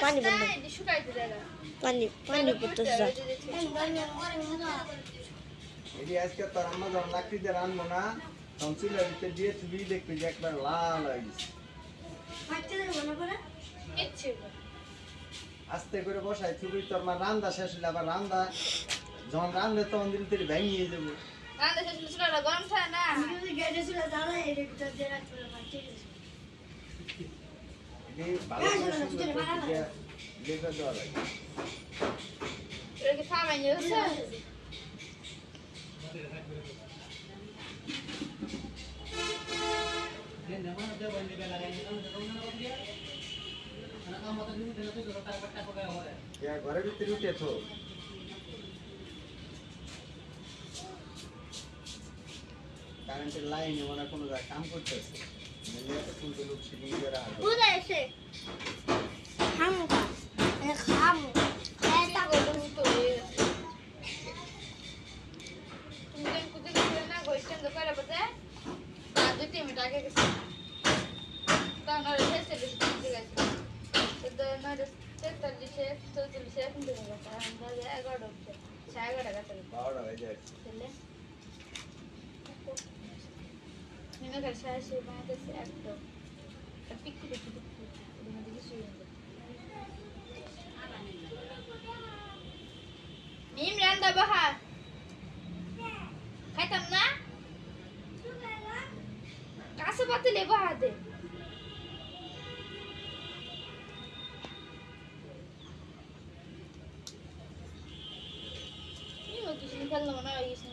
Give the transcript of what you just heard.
পানি বন্ধ পানি পানি পড়তেছে এটি আজকে তোর আম্মা যখন লাকড়িতে রান্নবো না তখন চুলের ভিতরে দিয়ে তুই দেখবি যে একবার লাল হয়ে গেছে আস্তে করে বসাই তুই তোর মা রান্দা শেষ হলে আবার রান্দা যখন রান্ধে তখন দিন তুই ভেঙিয়ে যাবো গরম থাকে না এটি ভালো করে সুন্দর করে দিয়ে লেখা দেওয়া লাগে এটা কি খাওয়া হয়েছে ঘরের ভিতরে উঠে তো কারেন্টের লাইনে মনে কোনো কাম করতেছে শুনতে লোক বুঝাইছে খামু খামু Imran dah bahar. Kaitam na? Kasa batte le bahar de. Ini mau kisah kalau mana lagi sih?